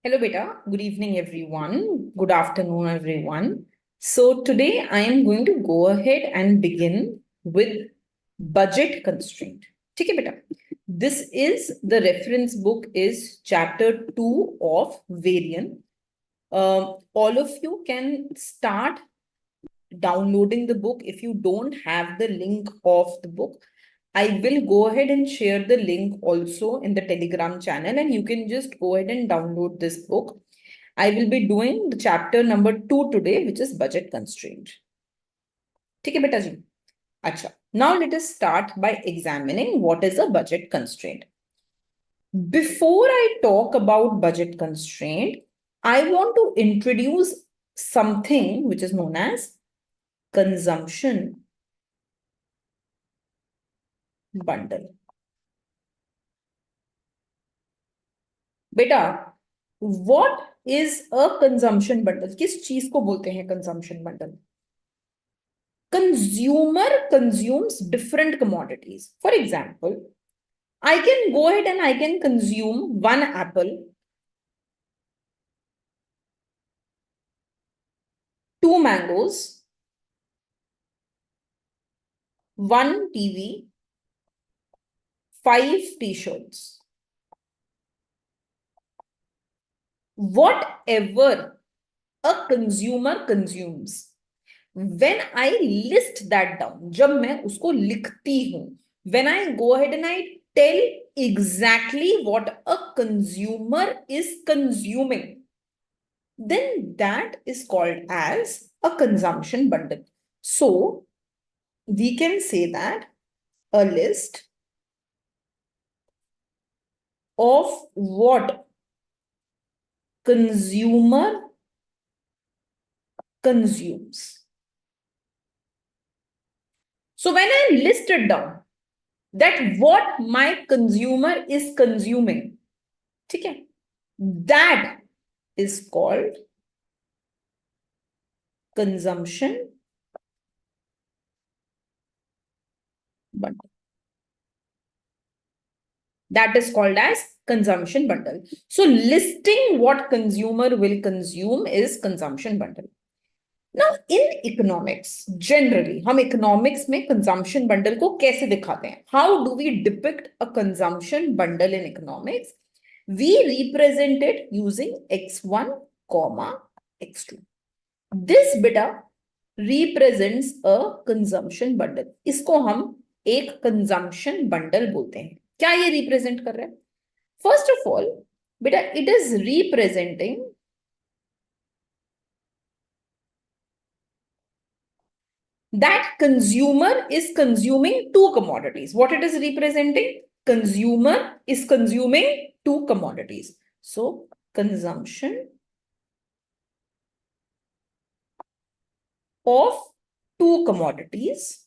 Hello, beta. Good evening, everyone. Good afternoon, everyone. So today I am going to go ahead and begin with budget constraint. ठीक है बेटा. This is the reference book is chapter 2 of Varian. All of you can start downloading the book if you don't have the link of the book. I will go ahead and share the link also in the Telegram channel, and you can just go ahead and download this book. I will be doing the chapter number 2 today, which is budget constraint. ठीक है बेटा जी. अच्छा. Now let us start by examining what is a budget constraint. Before I talk about budget constraint, I want to introduce something which is known as consumption bundle. बेटा, what is a consumption bundle? किस चीज को बोलते हैं consumption bundle? Consumer consumes different commodities. For example, I can go ahead and I can consume one apple, two mangoes, one TV, 5 t-shirts. Whatever a consumer consumes, when I list that down, जब मैं उसको लिखती हूं, when I go ahead and I tell exactly what a consumer is consuming, then that is called as a consumption bundle. So we can say that a list of what consumer consumes. So when I list it down, that what my consumer is consuming, okay, that is called consumption bundle. That is called as consumption bundle. So listing what consumer will consume is consumption bundle. Now in economics, generally, हम economics में consumption bundle को कैसे दिखाते हैं? How do we depict a consumption bundle in economics? We represent it using x1, x2. This beta represents a consumption bundle. इसको हम एक consumption bundle बोलते हैं. क्या ये represent कर रहा है? First of all, beta, it is representing that consumer is consuming two commodities. What it is representing? Consumer is consuming two commodities. So, consumption of two commodities.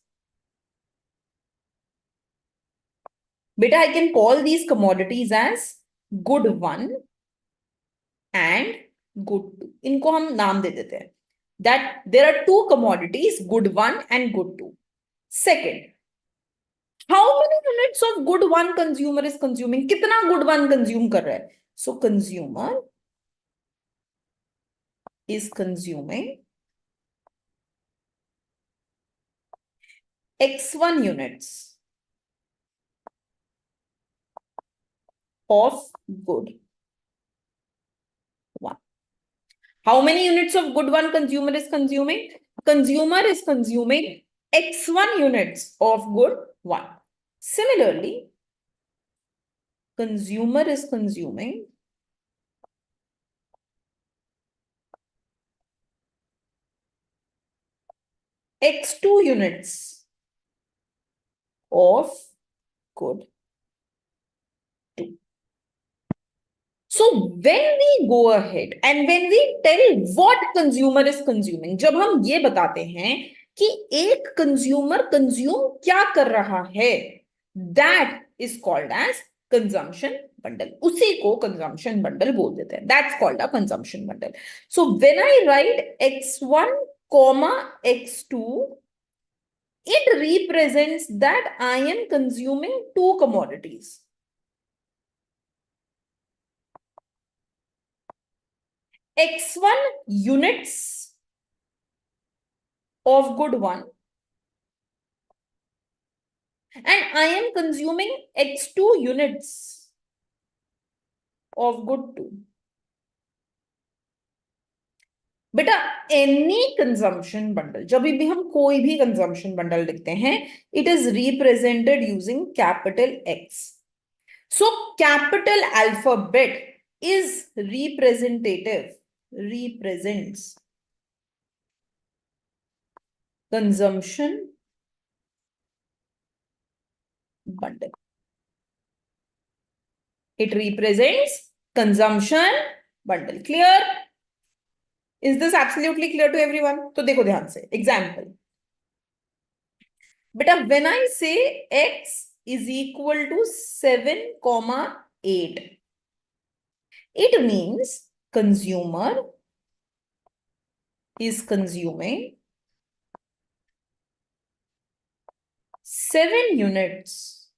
Beta, I can call these commodities as good 1 and good 2. इनको हम नाम दे देते हैं. That there are two commodities, good 1 and good 2. Second, how many units of good 1 consumer is consuming? कितना good 1 consume कर रहा है? So consumer is consuming x1 units of good 1. How many units of good 1 consumer is consuming? Consumer is consuming x1 units of good 1. Similarly, consumer is consuming x2 units of good 2. So when we go ahead and when we tell what consumer is consuming, जब हम ये बताते हैं कि एक consumer consume क्या कर रहा है, that is called as consumption bundle. उसी को consumption bundle बोल देते हैं. That's called a consumption bundle. So when I write x1, x2, it represents that I am consuming two commodities. x1 units of good 1 and I am consuming x2 units of good 2. बेटा any consumption bundle, जब भी हम कोई भी consumption bundle लिखते हैं, it is represented using capital x. So capital alphabet is representative, represents consumption bundle. It represents consumption bundle. Clear? Is this absolutely clear to everyone? तो देखो ध्यान से example. बेटा when I say x is equal to 7,8, it means consumer is consuming 7 units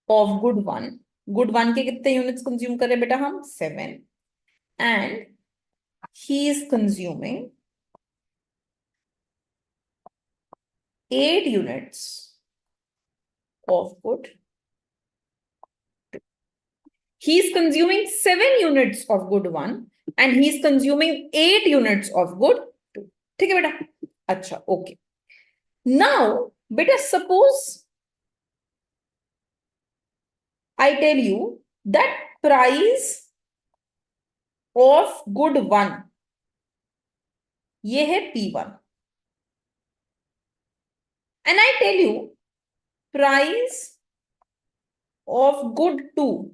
of good 1. Good 1 के कितने units consume कर रहे बेटा हम? 7. And he is consuming 8 units of good 2. He is consuming 7 units of good 1 and he is consuming 8 units of good 2. ठीक है बेटा? अच्छा, okay. Now, beta, suppose I tell you that price of good 1, ये है P1. And I tell you price of good 2,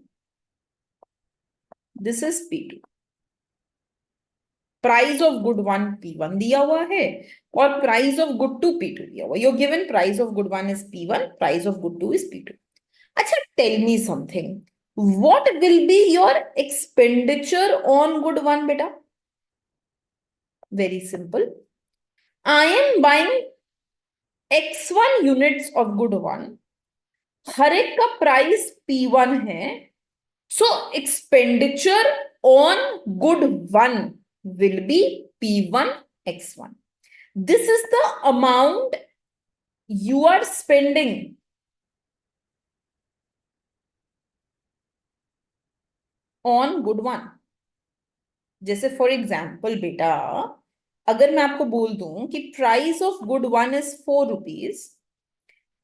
this is P2. Price of good 1 P1 दिया हुआ है और प्राइस ऑफ गुड 2 P2 दिया हुआ है. You're given price of good 1 is P1, price of good 2 is P2. अच्छा, tell me something. What will be your expenditure on good 1 बेटा? Very simple. I am buying x1 units of good 1. हर एक का price P1 है. So expenditure on good 1 will be P1 x1. This is the amount you are spending on good 1. जैसे for example बेटा, अगर मैं आपको बोल दूं कि price of good 1 is 4 rupees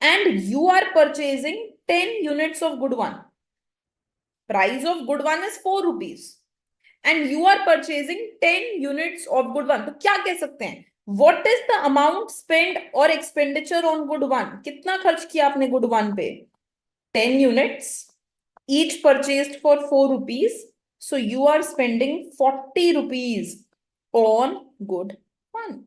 and you are purchasing 10 units of good 1. Price of good 1 is 4 rupees and you are purchasing 10 units of good 1. तो क्या कह सकते हैं? What is the amount spent or expenditure on good 1? कितना खर्च किया आपने good 1 पे? 10 units, each purchased for 4 rupees. So you are spending 40 rupees on good 1.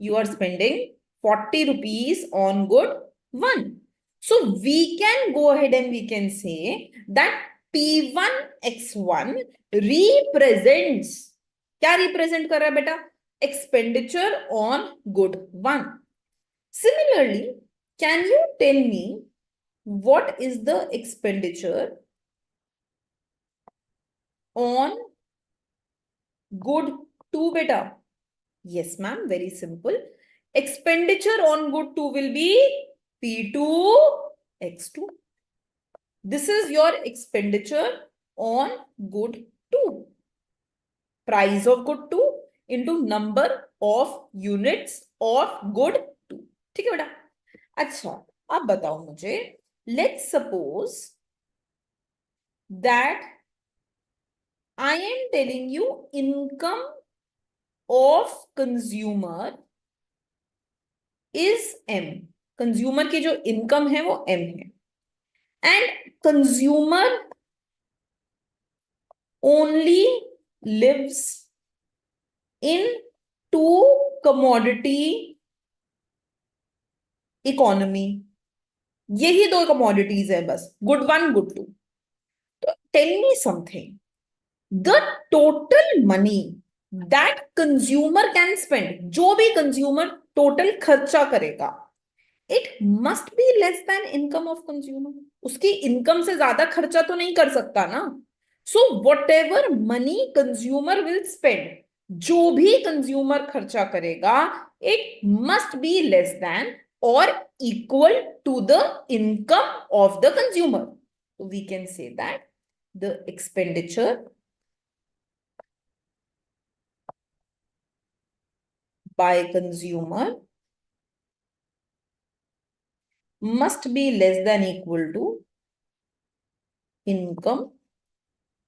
You are spending 40 rupees on good 1. So we can go ahead and we can say that P1 x1 represents, क्या represent कर रहा है बेटा? Expenditure on good 1. Similarly, can you tell me what is the expenditure on good 2 beta? Yes ma'am, very simple. Expenditure on good 2 will be P2 x2. This is your expenditure on good 2. Price of good 2 into number of units of good 2. ठीक है बेटा? अच्छा, अब बताओ मुझे, let's suppose that I am telling you income of consumer is M. Consumer की जो income है वो M है. And consumer only lives in 2 commodity economy. यही 2 commodities है बस, good 1, good 2. तो tell me something. The total money that consumer can spend, जो भी consumer total खर्चा करेगा, it must be less than income of consumer. उसकी income से ज्यादा खर्चा तो नहीं कर सकता ना. So what ever money consumer will spend, जो भी कंज्यूमर खर्चा करेगा, it must be less then or equal to the income of the consumer. So we can say that the expenditure by consumer must be less than equal to income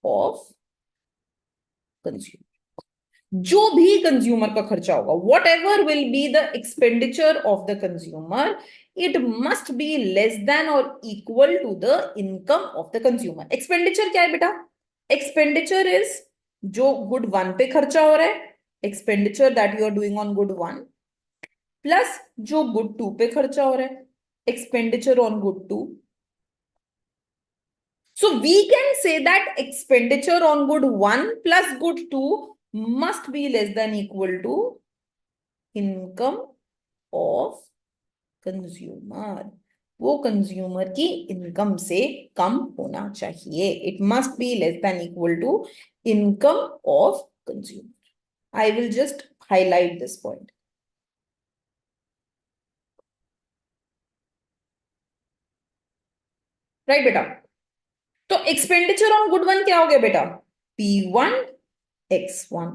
of consumer. जो भी consumer का खर्चा होगा, whatever will be the expenditure of the consumer, it must be less than और equal to the income of the consumer. Expenditure क्या है बेटा? Expenditure is जो गुड 1 पे खर्चा हो रहा है, expenditure that you are doing on good 1, plus जो गुड 2 पे खर्चा हो रहा है, expenditure on good 2. So we can say that expenditure on good 1 plus good 2 must be less than equal to income of consumer. वो consumer की income से कम होना चाहिए. It must be less than equal to income of consumer. I will just highlight this point. Right बेटा? तो expenditure on good 1 क्या हो गया बेटा? P1 X1.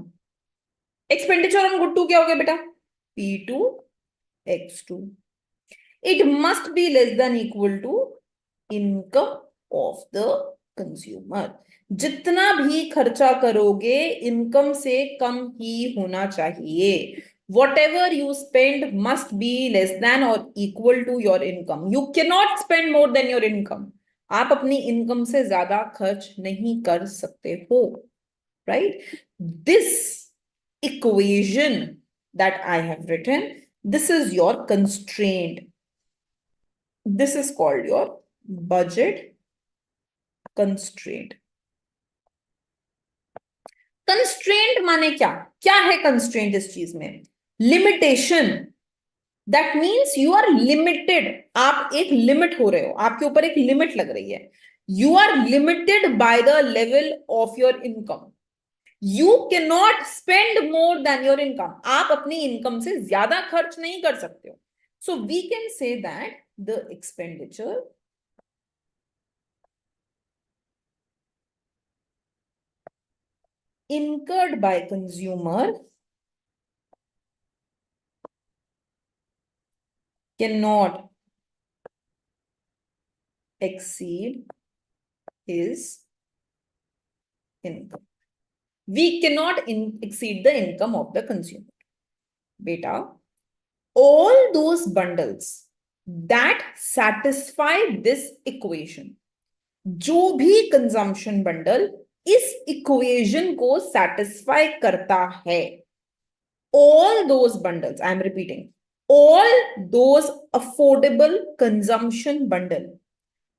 Expenditure on good 2 क्या हो गया बेटा? P2 X2. It must be less than equal to income of the consumer. जितना भी खर्चा करोगे इनकम से कम ही होना चाहिए. whatever you spend must be less than or equal to your income. You cannot spend more than your income. आप अपनी income से ज्यादा खर्च नहीं कर सकते हो. Right? This equation that I have written, this is your constraint. This is called your budget constraint. Constraint माने क्या? क्या है constraint इस चीज में? Limitation. That means you are limited. आप एक लिमिट हो रहे हो, आपके ऊपर एक लिमिट लग रही है. You are limited by the level of your income. You cannot spend more than your income. आप अपनी इनकम से ज्यादा खर्च नहीं कर सकते हो. So we can say that the expenditure incurred by consumer cannot exceed his income. We cannot exceed the income of the consumer. Beta, all those bundles that satisfy this equation, जो भी consumption bundle इस equation को satisfy करता है, all those bundles, I am repeating, all those affordable consumption bundle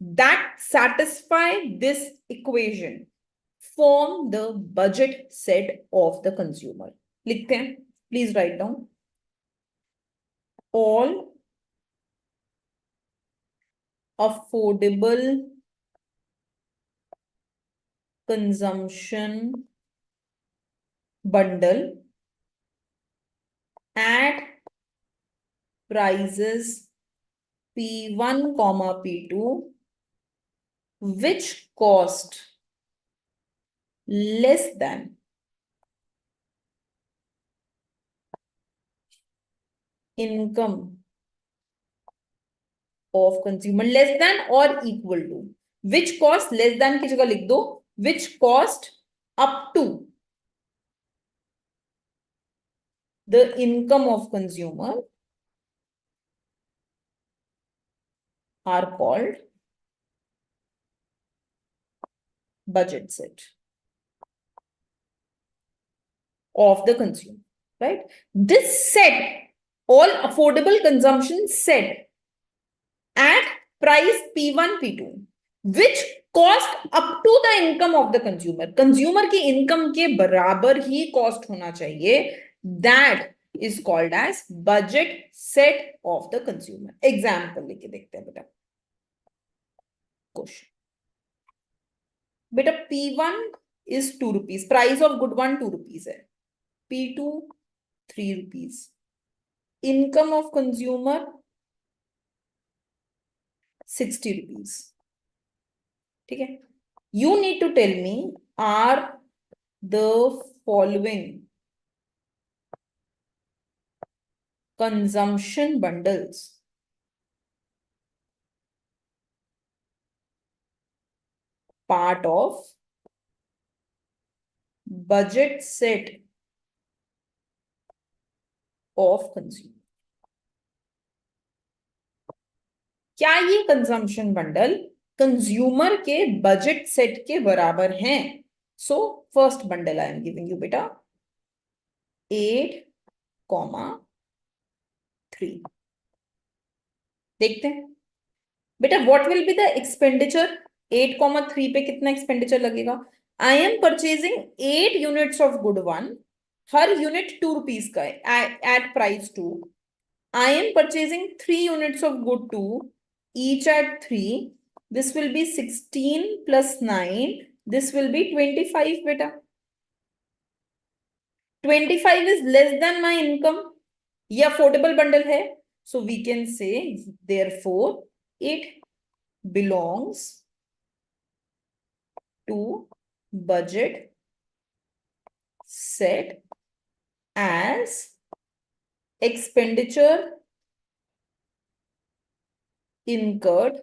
that satisfy this equation form the budget set of the consumer. लिखते हैं, please write down. All affordable consumption bundle at prices P1, P2 which cost less than income of consumer, less than or equal to, which cost less than की जगह लिख दो, which cost up to the income of consumer are called budget set of the consumer. Right? This set, all affordable consumption set at price P1, P2, which cost up to the income of the consumer. Consumer की income के बराबर ही cost होना चाहिए. That is called as budget set of the consumer. Example लेके देखते हैं बेटा. Question. बेटा P1 is 2 rupees. Price of good one 2 rupees है. P2 3 rupees. Income of consumer 60 rupees. ठीक है. You need to tell me, are the following consumption bundles part of budget set of consumer? क्या ये consumption bundle consumer के budget set के बराबर हैं? So first bundle I am giving you बेटा 8,3. देखते हैं बेटा what will be the expenditure. 8,3 पे कितना एक्सपेंडिचर लगेगा? I am purchasing 8 units of good one. हर यूनिट 2 रुपीज का है at price 2. I am purchasing 3 units of good 2 each at 3. This will be 16 plus 9. This will be 25 beta. 25 is less than my income. ये affordable bundle है. So we can say therefore it belongs to budget set as expenditure incurred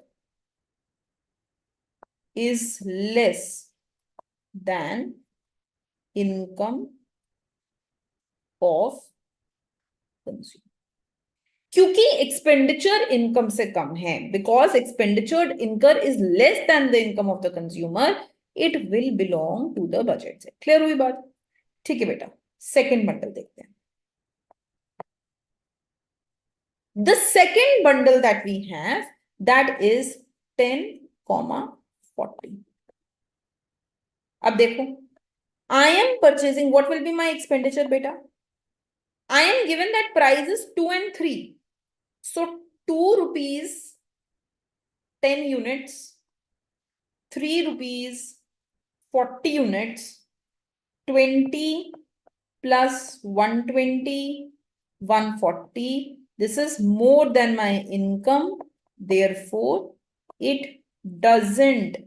is less than income of consumer. क्योंकि expenditure income से कम है, because expenditure income is less than the income of the consumer, it will belong to the budget set. Clear हुई बात? ठीक है बेटा, second bundle देखते हैं. The second bundle that we have, that is 10,40. अब देखो, I am purchasing, what will be my expenditure beta? I am given that price is 2 and 3. So 2 rupees 10 units, 3 rupees 40 units, 20 plus 120, 140. This is more than my income. Therefore, it doesn't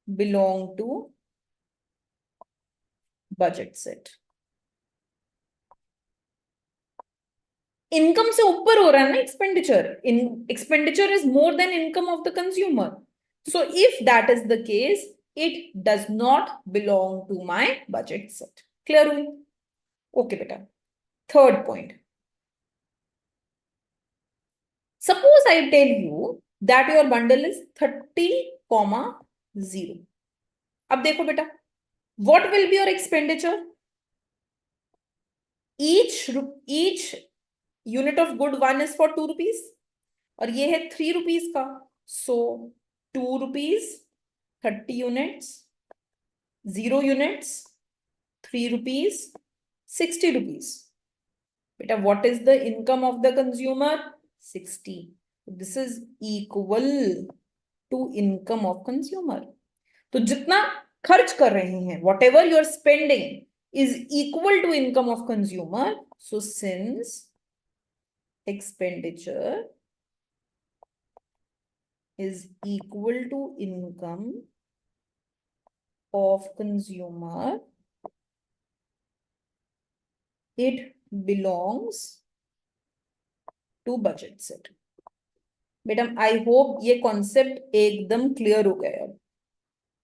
belong to budget set. Income से ऊपर हो रहा है ना expenditure. Expenditure is more than income of the consumer. So if that is the case, it does not belong to my budget set. Clear हुई? Okay बेटा, third point. Suppose I tell you that your bundle is 30,0. अब देखो बेटा, what will be your expenditure? Each unit of good one is for 2 rupees और ये है 3 rupees का. So 2 rupees 30 units, 0 units 3 rupees 60 rupees. Beta, what is the income of the consumer? 60. This is equal to income of consumer. तो जितना खर्च कर रहे हैं, whatever you are spending is equal to income of consumer. So since expenditure is equal to income of consumer, it belongs to budget set. बेटा I hope ये concept एकदम clear हो गया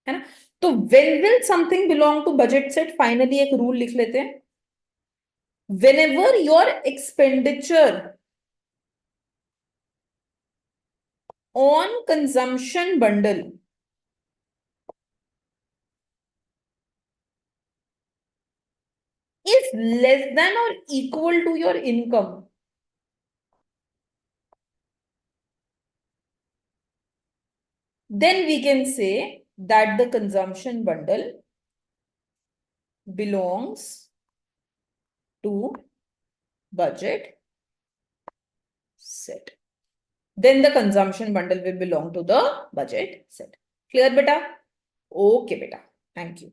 है ना. तो when will something belong to budget set? Finally एक rule लिख लेते हैं. Whenever your expenditure on consumption bundle is less than or equal to your income, then we can say that the consumption bundle belongs to budget set. Then the consumption bundle will belong to the budget set. Clear beta? Okay बेटा, thank you.